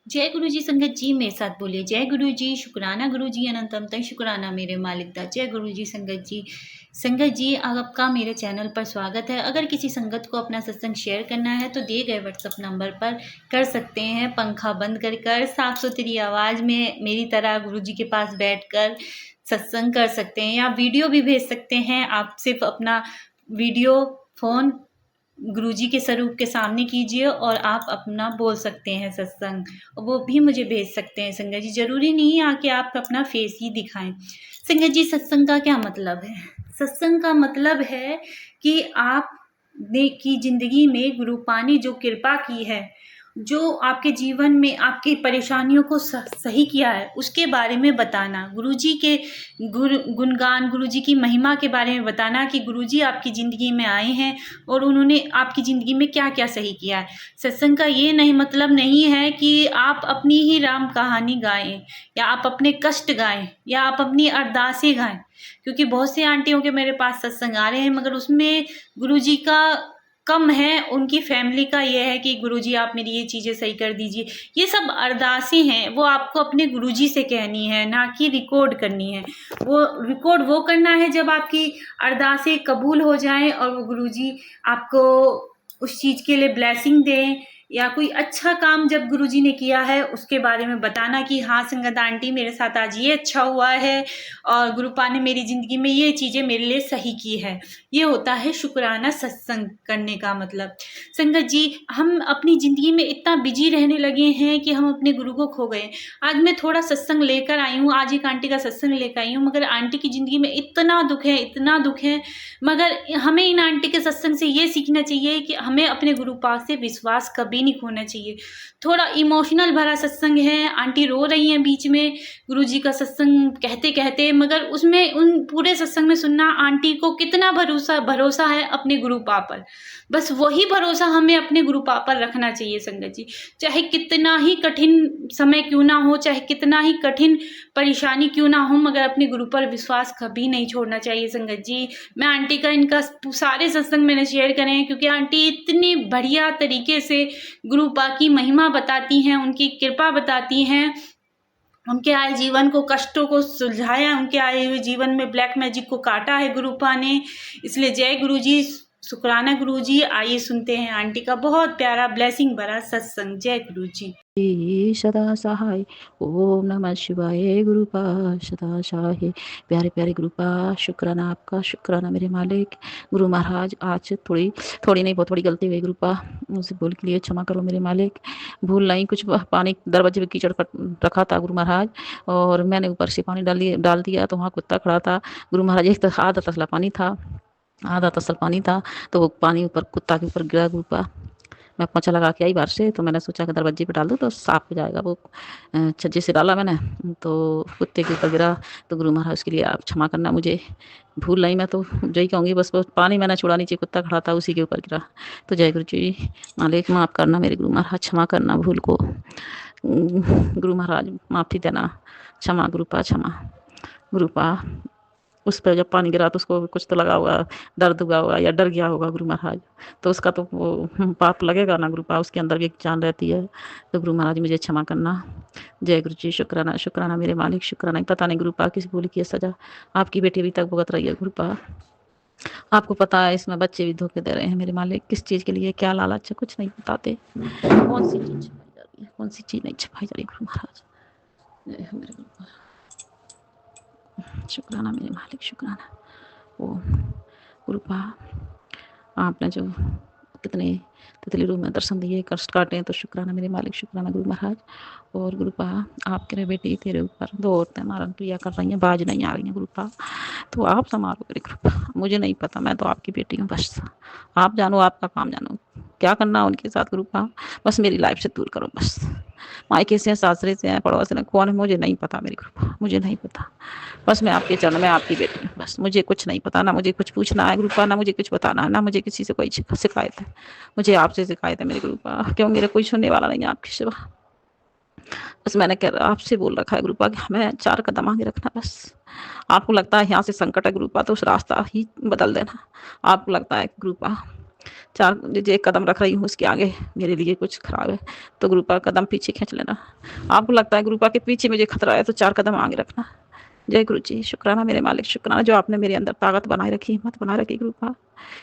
जय गुरु जी संगत जी, मेरे साथ बोलिए जय गुरु जी, शुक्राना गुरु जी, अनंतम तक शुक्राना मेरे मालिक दा। जय गुरु जी संगत जी। संगत जी, आपका मेरे चैनल पर स्वागत है। अगर किसी संगत को अपना सत्संग शेयर करना है तो दिए गए व्हाट्सअप नंबर पर कर सकते हैं। पंखा बंद कर साफ सुथरी आवाज़ में मेरी तरह गुरु जी के पास बैठकर सत्संग कर सकते हैं, या वीडियो भी भेज सकते हैं। आप सिर्फ अपना वीडियो फ़ोन गुरुजी के स्वरूप के सामने कीजिए और आप अपना बोल सकते हैं सत्संग, वो भी मुझे भेज सकते हैं। संगत जी, ज़रूरी नहीं है कि आप अपना फेस ही दिखाएं। संगत जी, सत्संग का क्या मतलब है? सत्संग का मतलब है कि आपने की ज़िंदगी में गुरु पाने जो कृपा की है, जो आपके जीवन में आपकी परेशानियों को सही किया है, उसके बारे में बताना। गुरुजी के गुणगान, गुरुजी की महिमा के बारे में बताना कि गुरुजी आपकी ज़िंदगी में आए हैं और उन्होंने आपकी ज़िंदगी में क्या-क्या सही किया है। सत्संग का ये नहीं मतलब नहीं है कि आप अपनी ही राम कहानी गाएँ, या आप अपने कष्ट गाएँ, या आप अपनी अरदासें गाएँ। क्योंकि बहुत सी आंटियों के मेरे पास सत्संग आ रहे हैं, मगर उसमें गुरुजी का कम है, उनकी फैमिली का ये है कि गुरुजी आप मेरी ये चीज़ें सही कर दीजिए। ये सब अरदासें हैं, वो आपको अपने गुरुजी से कहनी है, ना कि रिकॉर्ड करनी है। वो रिकॉर्ड वो करना है जब आपकी अरदासें कबूल हो जाएँ और वो गुरुजी आपको उस चीज़ के लिए ब्लेसिंग दें, या कोई अच्छा काम जब गुरुजी ने किया है उसके बारे में बताना कि हाँ संगत आंटी, मेरे साथ आज ये अच्छा हुआ है और गुरुपा ने मेरी ज़िंदगी में ये चीज़ें मेरे लिए सही की है। ये होता है शुक्राना सत्संग करने का मतलब। संगत जी, हम अपनी ज़िंदगी में इतना बिजी रहने लगे हैं कि हम अपने गुरु को खो गए। आज मैं थोड़ा सत्संग लेकर आई हूँ, आज एक आंटी का सत्संग लेकर आई हूँ, मगर आंटी की ज़िंदगी में इतना दुख है, मगर हमें इन आंटी के सत्संग से ये सीखना चाहिए कि हमें अपने गुरु पाक से विश्वास कभी नहीं खोना चाहिए। थोड़ा इमोशनल भरा सत्संग है, आंटी रो रही हैं बीच में गुरुजी का सत्संग कहते-कहते, मगर उसमें उन पूरे सत्संग में सुनना आंटी को कितना भरोसा है अपने गुरु पा पर। बस वही भरोसा हमें अपने गुरु पा पर रखना चाहिए संगत जी। चाहे कितना ही कठिन समय क्यों ना हो, चाहे कितना ही कठिन परेशानी क्यों ना हो, मगर अपने गुरु पर विश्वास कभी नहीं छोड़ना चाहिए संगत जी। मैं आंटी का इनका सारे सत्संग मैंने शेयर करे हैं, क्योंकि आंटी इतनी बढ़िया तरीके से गुरु पा की महिमा बताती हैं, उनकी कृपा बताती हैं, उनके आए जीवन को, कष्टों को सुलझाया, उनके आए हुए जीवन में ब्लैक मैजिक को काटा है गुरुपा ने। इसलिए जय गुरु जी, शुक्राना गुरु जी। आइए सुनते हैं आंटी का बहुत प्यारा ब्लेसिंग भरा सत्संग। जय गुरु जी। सदा सहाय। ओम नमः शिवाय। गुरुपा सदा सहाय। प्यारे प्यारे गुरुपा, शुक्राना आपका, शुक्राना मेरे मालिक। गुरु महाराज, आज थोड़ी नहीं बहुत बड़ी गलती हुई गुरुपा, मुझसे भूल के लिए क्षमा करो मेरे मालिक। भूल नहीं, कुछ पानी दरवाजे पे कीचड़ रखा था गुरु महाराज, और मैंने ऊपर से पानी डाल दिया, तो वहाँ कुत्ता खड़ा था गुरु महाराज। एक आधा तसला पानी था, आधा तसल पानी था, तो वो पानी ऊपर कुत्ता के ऊपर गिरा गुरुपा। मैं पोंछा लगा के आई बाहर से, तो मैंने सोचा कि दरवाजे पे डाल दूँ तो साफ हो जाएगा। वो छज्जे से डाला मैंने, तो कुत्ते के ऊपर गिरा। तो गुरु महाराज, उसके लिए आप क्षमा करना मुझे। भूल नहीं, मैं तो जो ही कहूँगी, बस पानी मैंने छोड़ा, नीचे कुत्ता खड़ा था उसी के ऊपर गिरा। तो जय गुरु जी मालिक, माफ़ करना मेरे गुरु महाराज, क्षमा करना भूल को। गुरु महाराज माफ़ी देना, क्षमा गुरुपा, क्षमा गुरुपा। उस पर जब पानी गिरा तो उसको कुछ तो लगा होगा, दर्द हुआ होगा या डर गया होगा गुरु महाराज, तो उसका तो वो पाप लगेगा ना गुरुपा, उसके अंदर भी एक जान रहती है। तो गुरु महाराज मुझे क्षमा करना। जय गुरु जी, शुक्राना, शुक्राना मेरे मालिक, शुक्राना। पता नहीं गुरुपा किस भूल की है सजा, आपकी बेटी अभी तक भुगत रही है गुरुपा। आपको पता है इसमें बच्चे भी धोखे दे रहे हैं मेरे मालिक, किस चीज़ के लिए, क्या लालच है, कुछ नहीं बताते। कौन सी चीज़ छुपाई जा रही है, कौन सी चीज़ नहीं छुपाई जा रही गुरु महाराज। मेरे गुरुपा, शुक्राना मेरे मालिक, शुक्राना। ओ गुरुपा, आपने जो कितने तितली रूप में दर्शन दिए, कष्ट काटे, तो शुक्राना मेरे मालिक, शुक्राना गुरु महाराज। और गुरुपा, आपके बेटी तेरे ऊपर 2 औरतें मारन क्रिया कर रही हैं, बाज नहीं आ रही हैं गुरुपा, तो आप संभालो मेरे गुरुपा। मुझे नहीं पता, मैं तो आपकी बेटी हूँ, बस आप जानो, आपका काम जानो, क्या करना उनके साथ गुरुपा, बस मेरी लाइफ से दूर करो बस। मायके से, सासरे से हैं, पड़ोस से, कौन है मुझे नहीं पता मेरी गुरुपा, मुझे नहीं पता। बस मैं आपके चरण में आपकी बेटी हूँ, बस मुझे कुछ नहीं पता, ना मुझे कुछ पूछना है गुरुपा, ना मुझे कुछ बताना है, ना मुझे किसी से कोई शिकायत है। मुझे आपसे शिकायत है मेरे गुरुपा, क्यों मेरे कोई सुनने वाला नहीं है आपके सिवा। बस मैंने आपसे बोल रखा है गुरुपा कि हमें 4 कदम आगे रखना बस। आपको लगता है यहाँ से संकट है गुरुपा, तो उस रास्ता ही बदल देना। आपको लगता है गुरुपा जो एक कदम रख रही हूँ उसके आगे मेरे लिए कुछ खराब है तो गुरुपा कदम पीछे खींच लेना। आपको लगता है गुरुपा के पीछे मुझे खतरा है तो 4 कदम आगे रखना। जय गुरु जी, शुक्राना मेरे मालिक, शुक्राना जो आपने मेरे अंदर ताकत बनाए रखी, हिम्मत बनाए रखी गुरुपा।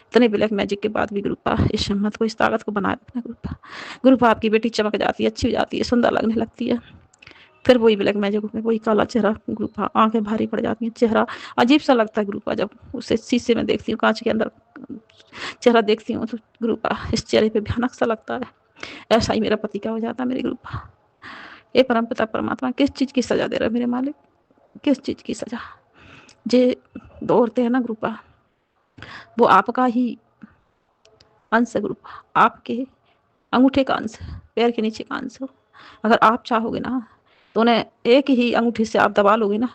इतने ब्लैक मैजिक के बाद भी गुरुपा इस हिम्मत को, इस ताकत को बनाए रखना गुरुपा। गुरुपा आपकी बेटी चमक जाती है, अच्छी हो जाती है, सुंदर लगने लगती है। फिर वही ब्लैक मैजिक में वही काला चेहरा गुरुपा, आंखें भारी पड़ जाती हैं, चेहरा अजीब सा लगता है गुरुपा। जब उसे शीशे में देखती हूँ, कांच के अंदर चेहरा देखती हूँ तो गुरुपा इस चेहरे पे भयानक सा लगता है। ऐसा ही मेरा पति का हो जाता है मेरे गुरुपा। ये परमपिता परमात्मा किस चीज़ की सजा दे रहा है मेरे मालिक, किस चीज़ की सजा। जे दो औरतें हैं ना गुरुपा, वो आपका ही अंश है गुरुपा, आपके अंगूठे का अंश, पैर के नीचे का अंश हो। अगर आप चाहोगे ना तो उन्हें एक ही अंगूठे से आप दबा लोगे ना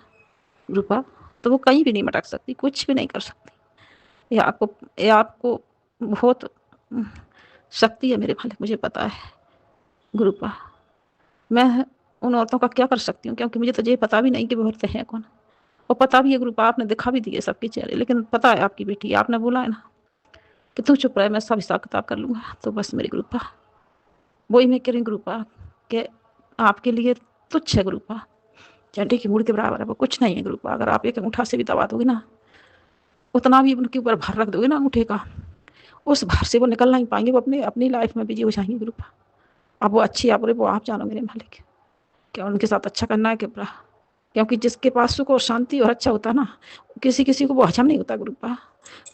गुरुपा, तो वो कहीं भी नहीं मटक सकती, कुछ भी नहीं कर सकती। ये आपको बहुत शक्ति है मेरे मालिक, मुझे पता है गुरुपा। मैं उन औरतों का क्या कर सकती हूँ, क्योंकि मुझे तो ये पता भी नहीं कि वो औरतें हैं कौन। और पता भी है गुरुपा, आपने दिखा भी दिए सबके चेहरे, लेकिन पता है आपकी बेटी, आपने बोला है ना कि तू चुप रहे, मैं सब हिसाब किताब कर लूँगा। तो बस मेरी गुरुपा वही मैं कह रही गुरुपा कि आपके लिए तुच्छ है गुरुपा, चंडी की मूड़ के बराबर है, वो कुछ नहीं है गुरुपा। अगर आप एक अंगूठा से भी दबा दोगे ना, उतना भी उनके ऊपर भार रख दोगे ना अंगूठे का, उस भार से वो निकल नहीं पाएंगे, वो अपने अपनी लाइफ में बिजी हो जाएंगे गुरुपा। अब वो अच्छी आप वो आप जानो मेरे मालिक, क्या उनके साथ अच्छा करना है कि बुरा। क्योंकि जिसके पास सुख और शांति और अच्छा होता है ना, किसी किसी को वो हजम नहीं होता गुरुपा,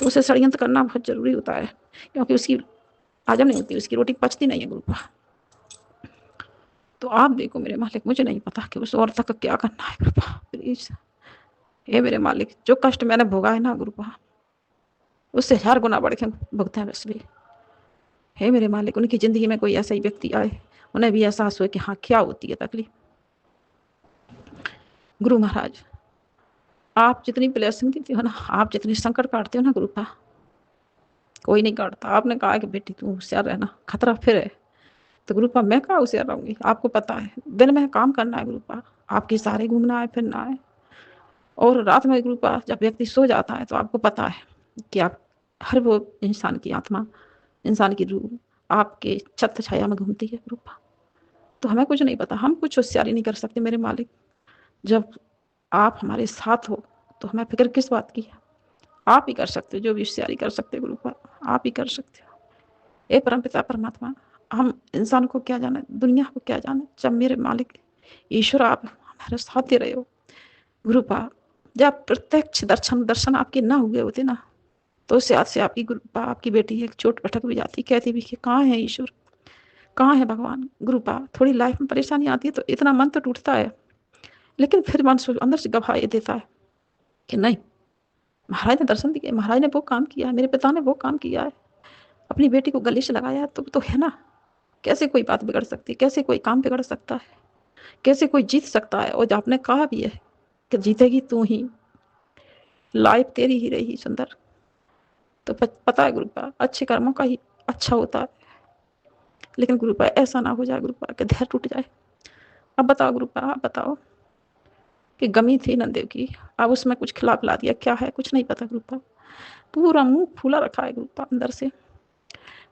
तो उसे षड्यंत्र करना बहुत जरूरी होता है, क्योंकि उसकी हजम नहीं होती, उसकी रोटी पचती नहीं है गुरुपा। तो आप देखो मेरे मालिक, मुझे नहीं पता कि उस औरत का क्या करना है गुरुपा, प्लीज। हे मेरे मालिक, जो कष्ट मैंने भोगा है ना गुरुपा, उससे 1000 गुना बढ़ के भुगते हैं बस भी। हे मेरे मालिक, उनकी ज़िंदगी में कोई ऐसा ही व्यक्ति आए, उन्हें भी एहसास हुए कि हाँ क्या होती है तकलीफ। गुरु महाराज, आप जितनी ब्लेसिंग देते हो ना, आप जितनी संकट काटते हो ना गुरुपा, कोई नहीं काटता। आपने कहा कि बेटी तू होशियार रहना, खतरा फिर है। तो गुरुपा मैं कहाँ होशियार रहूँगी, आपको पता है दिन में काम करना है गुरुपा, आपके सहारे घूमना है फिरना है। और रात में गुरुपा जब व्यक्ति सो जाता है तो आपको पता है कि आप हर वो इंसान की आत्मा, इंसान की रूह आपके छत्र छाया में घूमती है गुरुपा। तो हमें कुछ नहीं पता, हम कुछ होशियारी नहीं कर सकते मेरे मालिक। जब आप हमारे साथ हो तो हमें फिक्र किस बात की है। आप ही कर सकते हो जो भी होशियारी कर सकते हो गुरुपा, आप ही कर सकते हो। ए परमपिता परमात्मा, हम इंसान को क्या जाने, दुनिया को क्या जाने, जब मेरे मालिक ईश्वर आप हमारे साथ दे रहे हो गुरुपा। जब प्रत्यक्ष दर्शन आपके ना हुए होते ना, तो उससे आज से आपकी गुरुपा, आपकी बेटी एक चोट पटक भी जाती, कहती भी कि कहाँ है ईश्वर, कहाँ है भगवान गुरुपा। थोड़ी लाइफ में परेशानी आती है तो इतना मन तो टूटता है, लेकिन फिर मन अंदर से गवाही देता है कि नहीं, महाराज ने दर्शन दिए, महाराज ने वो काम किया है, मेरे पिता ने वो काम किया है, अपनी बेटी को गले से लगाया है, तो है ना। कैसे कोई बात बिगड़ सकती है, कैसे कोई काम बिगड़ सकता है, कैसे कोई जीत सकता है। और आपने कहा भी है कि जीतेगी तू ही, लाइफ तेरी ही रही सुंदर। तो पता है गुरुपा, अच्छे कर्मों का ही अच्छा होता है, लेकिन गुरुपा ऐसा ना हो जाए गुरुपा कि धैर्य टूट जाए। अब बताओ गुरुपा, आप बताओ कि गमी थी नंदेव की, अब उसमें कुछ खिला पिला दिया, क्या है कुछ नहीं पता गुरुपा। पूरा मुंह फूला रखा है गुरुपा, अंदर से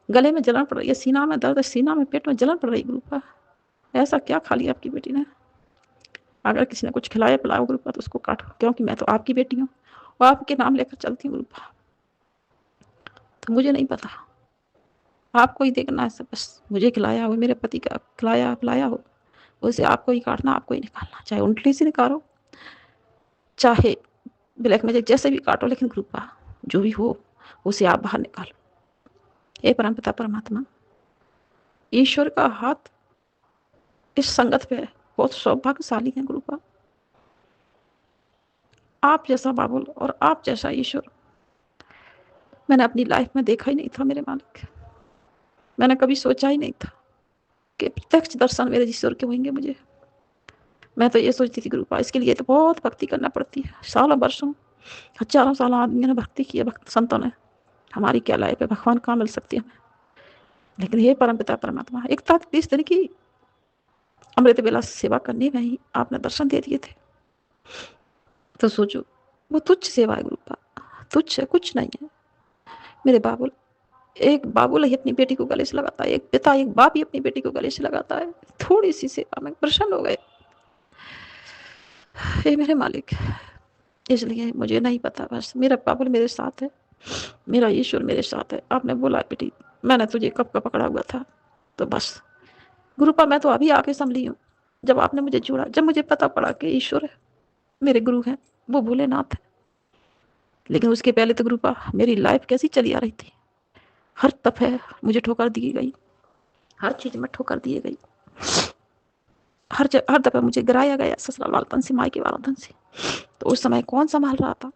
गले में जलन पड़ रही है, सीना में दर्द है, सीना में पेट में जलन पड़ रही है गुरुपा। ऐसा क्या खा लिया आपकी बेटी ने। अगर किसी ने कुछ खिलाया पिलाया गुरुपा तो उसको काटो, क्योंकि मैं तो आपकी बेटी हूँ और आपके नाम लेकर चलती हूँ गुरुपा। तो मुझे नहीं पता, आपको ही देखना है सब, बस मुझे खिलाया हो, मेरे पति का खिलाया पिलाया हो, उसे आपको ही काटना, आपको ही निकालना, चाहे उल्टी से निकालो, चाहे ब्लैक मैजिक जैसे भी काटो, लेकिन कृपा जो भी हो उसे आप बाहर निकालो। हे परमपिता परमात्मा, ईश्वर का हाथ इस संगत पे बहुत सौभाग्यशाली है गुरुपा। आप जैसा बाबुल और आप जैसा ईश्वर मैंने अपनी लाइफ में देखा ही नहीं था मेरे मालिक। मैंने कभी सोचा ही नहीं था कि प्रत्यक्ष दर्शन मेरे ईश्वर के होंगे मुझे। मैं तो ये सोचती थी गुरुपा इसके लिए तो बहुत भक्ति करना पड़ती है, सालों वर्षों हजारों सालों आदमियों ने भक्ति की है, भक्त संतों ने। हमारी क्या लाइफ है, भगवान कहाँ मिल सकती है हमें। लेकिन हे परमपिता परमात्मा, 31 दिन की अमृत बेला सेवा करने में ही आपने दर्शन दे दिए थे। तो सोचो वो तुच्छ सेवा है गुरुपा, तुच्छ है, कुछ नहीं है मेरे बाबुल। एक बाबुल ही अपनी बेटी को गले से लगाता है, एक पिता एक बाप ही अपनी बेटी को गले से लगाता है। थोड़ी सी सेवा में प्रसन्न हो गए। हे मेरे मालिक, इसलिए मुझे नहीं पता, बस मेरा बाबुल मेरे साथ है, मेरा ईश्वर मेरे साथ है। आपने बोला बेटी मैंने तुझे कब का पकड़ा हुआ था, तो बस गुरुपा मैं तो अभी आके संभली हूँ। जब आपने मुझे जोड़ा, जब मुझे पता पड़ा कि ईश्वर है, मेरे गुरु हैं, वो भोलेनाथ है। लेकिन उसके पहले तो गुरुपा मेरी लाइफ कैसी चली आ रही थी। हर दफे मुझे ठोकर दी गई, हर चीज में ठोकर दी गई, हर दफे मुझे गिराया गया, ससुराल वालतन से, मायके वालतन से। तो उस समय कौन संभाल रहा था?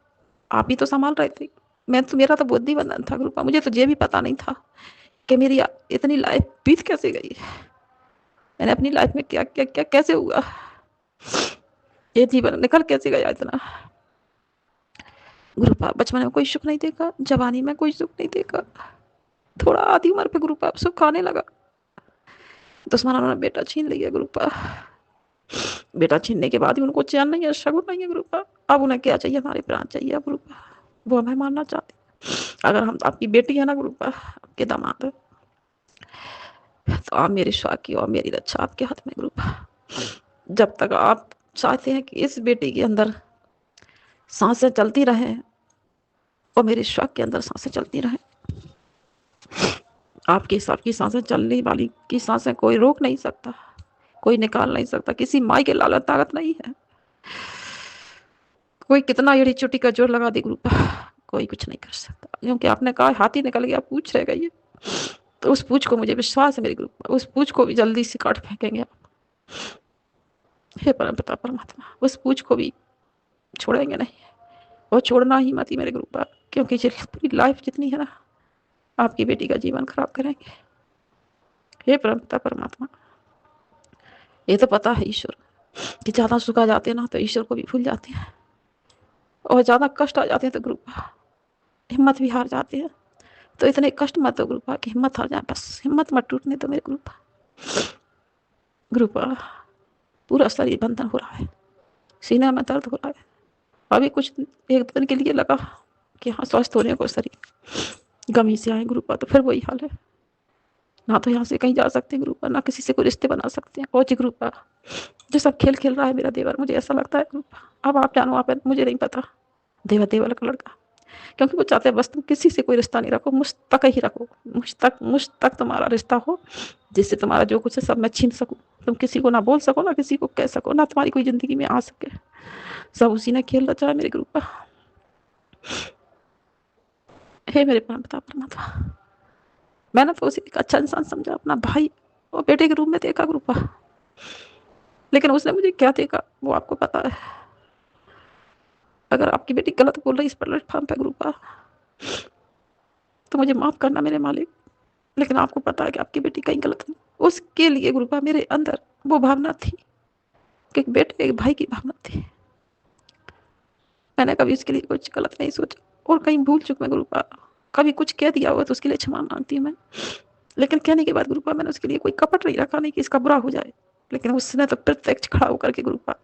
आप ही तो संभाल रहे थे। मैं तो, मेरा तो बुद्धि बंधन था गुरुपा, मुझे तो ये भी पता नहीं था कि मेरी इतनी लाइफ बीत कैसे गई। मैंने अपनी लाइफ में क्या क्या क्या कैसे हुआ, ये जीवन निकल कैसे गया इतना। गुरुपा बचपन में कोई सुख नहीं देखा, जवानी में कोई सुख नहीं देखा, थोड़ा आधी उम्र पे गुरुपा सुख आने लगा। दुश्मनों ने बेटा छीन लिया गुरुपा। बेटा छीनने के बाद ही उनको चैन नहीं है, शगुन नहीं है गुरुपा। अब उन्हें क्या चाहिए? हमारे प्राण चाहिए गुरुपा, वो हमें मारना चाहते। अगर हम आपकी बेटी है ना गुरुपा, आपके दामाद है, तो आप मेरी स्वास्थ्य की और मेरी रक्षा आपके हाथ में गुरुपा। जब तक आप चाहते हैं कि इस बेटी के अंदर सांसें चलती रहे और मेरे श्वास के अंदर सांसें चलती रहे, आपके हिसाब की सांसें चलने वाली की सांसें कोई रोक नहीं सकता, कोई निकाल नहीं सकता। किसी माई के लाल ताकत नहीं है। कोई कितना एड़ी चुटी का जोर लगा दे गुरुपा, कोई कुछ नहीं कर सकता। क्योंकि आपने कहा हाथी निकल गया, पूछ रह गई है, तो उस पूछ को मुझे विश्वास है मेरे गुरुपा, उस पूछ को भी जल्दी से काट फेंकेंगे आप। हे परमपिता परमात्मा, उस पूछ को भी छोड़ेंगे नहीं, और छोड़ना ही मत ही मेरे गुरुपा, क्योंकि पूरी लाइफ जितनी है ना, आपकी बेटी का जीवन खराब करेंगे। हे परमपिता परमात्मा, ये तो पता है ईश्वर कि ज्यादा सुखा जाते हैं ना तो ईश्वर को भी भूल जाते हैं, और ज्यादा कष्ट आ जाते हैं तो गुरुपा हिम्मत भी हार जाते हैं। तो इतने कष्ट मत हो गुरुपा कि हिम्मत हार जाए, बस हिम्मत मत टूटने दो मेरे गुरुपा। गुरुपा पूरा शरीर बंधन हो रहा है, सीने में दर्द हो रहा है। अभी कुछ एक दिन के लिए लगा कि हाँ स्वस्थ होने को शरीर, गमी से आए गुरुपा तो फिर वही हाल है। ना तो यहाँ से कहीं जा सकते हैं गुरुपा, ना किसी से कोई रिश्ते बना सकते हैं। और जी गुरुपा, जो सब खेल खेल रहा है मेरा देवर, मुझे ऐसा लगता है गुरुपा, अब आप जानो, आप मुझे नहीं पता। देवर का लड़का, क्योंकि वो चाहते हैं बस तुम किसी से कोई रिश्ता नहीं रखो, मुझ तक ही रखो, मुझ तक तुम्हारा रिश्ता हो, जिससे तुम्हारा जो कुछ है सब मैं छीन सकूं। तुम किसी को ना बोल सको, ना किसी को कह सको, ना तुम्हारी कोई जिंदगी में आ सके। सब उसी ने खेल रचा है मेरे गुरुपा। हे मेरे परमपिता परमात्मा, मैंने तो उसे एक अच्छा इंसान समझा, अपना भाई और बेटे के रूप में देखा गुरुपा, लेकिन उसने मुझे क्या देखा वो आपको पता है। अगर आपकी बेटी गलत बोल रही इस प्लेटफॉर्म पे गुरुपा, तो मुझे माफ करना मेरे मालिक, लेकिन आपको पता है कि आपकी बेटी कहीं गलत नहीं। उसके लिए गुरुपा मेरे अंदर वो भावना थी कि एक बेटे एक भाई की भावना थी। मैंने कभी उसके लिए कुछ गलत नहीं सोचा, और कहीं भूल चुक मैं गुरुपा, कभी कुछ कह दिया हुआ तो उसके लिए क्षमा मांगती हूँ मैं। लेकिन कहने के बाद गुरुपा मैंने उसके लिए कोई कपट नहीं रखा, नहीं कि इसका बुरा हो जाए। लेकिन उसने तो प्रत्यक्ष खड़ा होकर के गुरुपा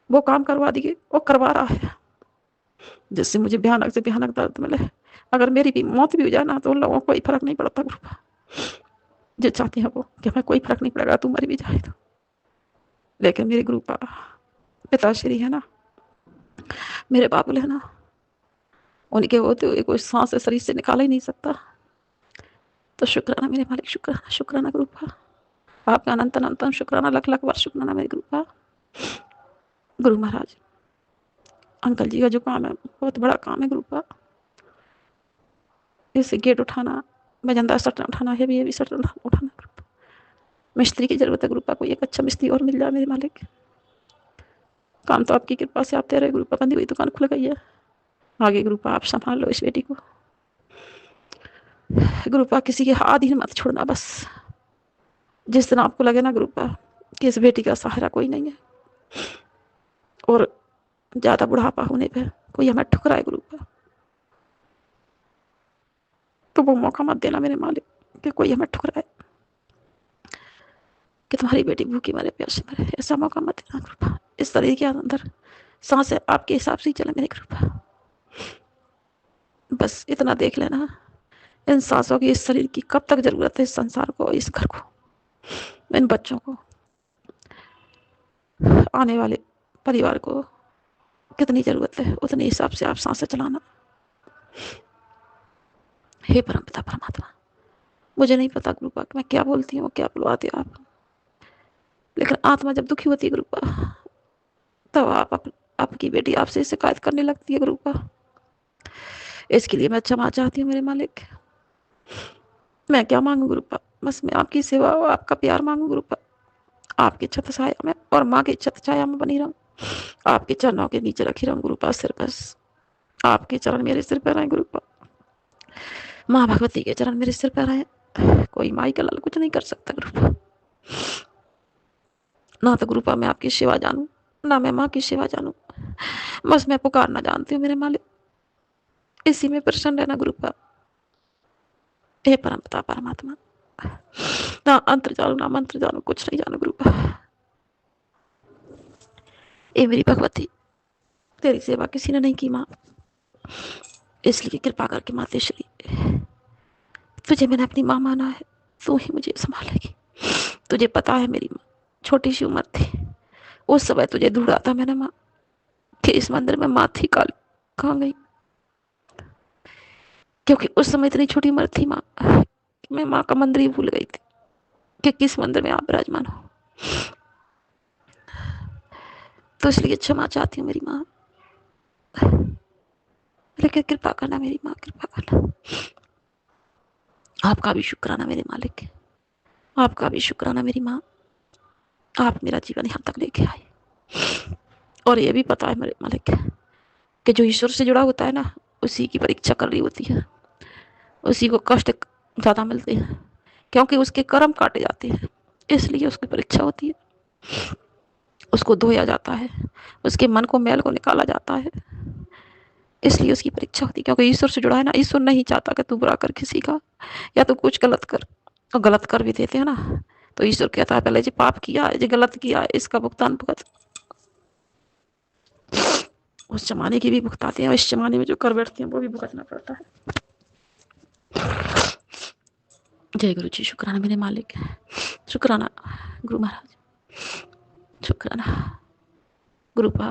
वो काम करवा दिए और करवा रहा है, जिससे मुझे भयानक से भयानक दर्द मिले। अगर मेरी भी मौत भी हो जाए ना तो उन लोगों को कोई फर्क नहीं पड़ता गुरुपा, जो चाहते हैं वो कि हमें कोई फर्क नहीं पड़ेगा, तू मर भी जाए तो। लेकिन मेरे गुरुपा पिताश्री है ना, मेरे बाबुल है ना, उनके होते हुए कोई सांस शरीर से निकाल ही नहीं सकता। तो शुक्राना मेरे मालिक, शुक्राना शुक्राना गुरुपा, आपका अनंत अनंतम शुक्राना, लख लख बार शुक्राना मेरे गुरुपा। गुरु महाराज, अंकल जी का जो काम है बहुत बड़ा काम है गुरुपा, जैसे गेट उठाना, वजनदार सटन उठाना, हेवी सटन उठाना गुरुपा। मिस्त्री की जरूरत है गुरुपा, कोई एक अच्छा मिस्त्री और मिल जाए मेरे मालिक। काम तो आपकी कृपा से आप दे रहे गुरुपा, बंदी हुई दुकान खुल गई है, आगे गुरुपा आप संभाल लो इस बेटी को। गुरुपा किसी के अधीन मत छोड़ना बस। जिस दिन आपको लगे ना गुरुपा कि इस बेटी का सहारा कोई नहीं है, और ज्यादा बुढ़ापा होने पे कोई हमें ठुकराए गुरुपा, तो वो मौका मत देना मेरे मालिक कि कोई हमें ठुकराए, कि तुम्हारी बेटी भूखी मरे प्यासे मरे, ऐसा मौका मत देना गुरुपा। इस शरीर के अंदर सांसें आपके हिसाब से ही चले मेरे गुरुपा। बस इतना देख लेना इन सांसों की, इस शरीर की कब तक जरूरत है, इस संसार को, इस घर को, इन बच्चों को, आने वाले परिवार को कितनी जरूरत है, उतने हिसाब से आप सांसें चलाना। हे परमपिता परमात्मा, मुझे नहीं पता गुरुपा मैं क्या बोलती हूँ, क्या बुलवाते आप, लेकिन आत्मा जब दुखी होती है गुरुपा, तब आप आपकी बेटी आपसे शिकायत करने लगती है गुरुपा। इसके लिए मैं क्षमा चाहती हूँ मेरे मालिक। मैं क्या मांगू गुरुपा, बस मैं आपकी सेवा और आपका प्यार मांगू गुरुपा। आपकी छत्र छाया में और माँ की छत्र छाया में बनी रहूं, आपके चरणों के नीचे रखी रहूं गुरुपा। सिर बस आपके चरण मेरे सिर पर आए गुरुपा, माँ भगवती के चरण मेरे सिर पर आए। कोई माई का लाल कुछ नहीं कर सकता गुरुपा। ना तो गुरुपा मैं आपकी सेवा जानू, ना मैं माँ की सेवा जानू, बस मैं पुकारना जानती हूँ मेरे मालिक। इसी में प्रसन्न रहना गुरुपा। हे परमपिता परमात्मा, ना अंतर जानू ना मंत्र जानू, कुछ नहीं जानू गुरुपा। ए मेरी भगवती, तेरी सेवा किसी ने नहीं की माँ, इसलिए कृपा करके मातेश्वरी, तुझे मैंने अपनी माँ माना है, तू ही मुझे संभालेगी। तुझे पता है मेरी माँ छोटी सी उम्र थी, उस समय तुझे ढूंढा था मैंने माँ कि इस मंदिर में माँ थी, काली कहाँ गई, क्योंकि उस समय इतनी छोटी उम्र थी माँ, मैं माँ का मंदिर ही भूल गई थी कि किस मंदिर में आप विराजमान हो। तो इसलिए क्षमा चाहती हूँ मेरी माँ, लेकिन कृपा करना मेरी माँ, कृपा करना। आपका भी शुक्राना मेरे मालिक, आपका भी शुक्राना मेरी माँ, आप मेरा जीवन यहाँ तक लेके आए। और ये भी पता है मेरे मालिक कि जो ईश्वर से जुड़ा होता है ना, उसी की परीक्षा कर रही होती है, उसी को कष्ट ज़्यादा मिलते हैं, क्योंकि उसके कर्म काटे जाते हैं, इसलिए उसकी परीक्षा होती है। उसको धोया जाता है, उसके मन को मैल को निकाला जाता है, इसलिए उसकी परीक्षा होती है, क्योंकि ईश्वर से जुड़ा है ना। ईश्वर नहीं चाहता कि तू बुरा कर किसी का, या तो कुछ गलत कर, और गलत कर भी देते हैं ना, तो ईश्वर कहता है पहले जो पाप किया है, जो गलत किया है, इसका भुगतान भुगत। उस जमाने की भी भुगताते हैं, और इस जमाने में जो कर बैठते हैं वो भी भुगतना पड़ता है। जय गुरु जी, शुक्राना मेरे मालिक, शुक्राना गुरु महाराज, शुक्राना गुरुपा।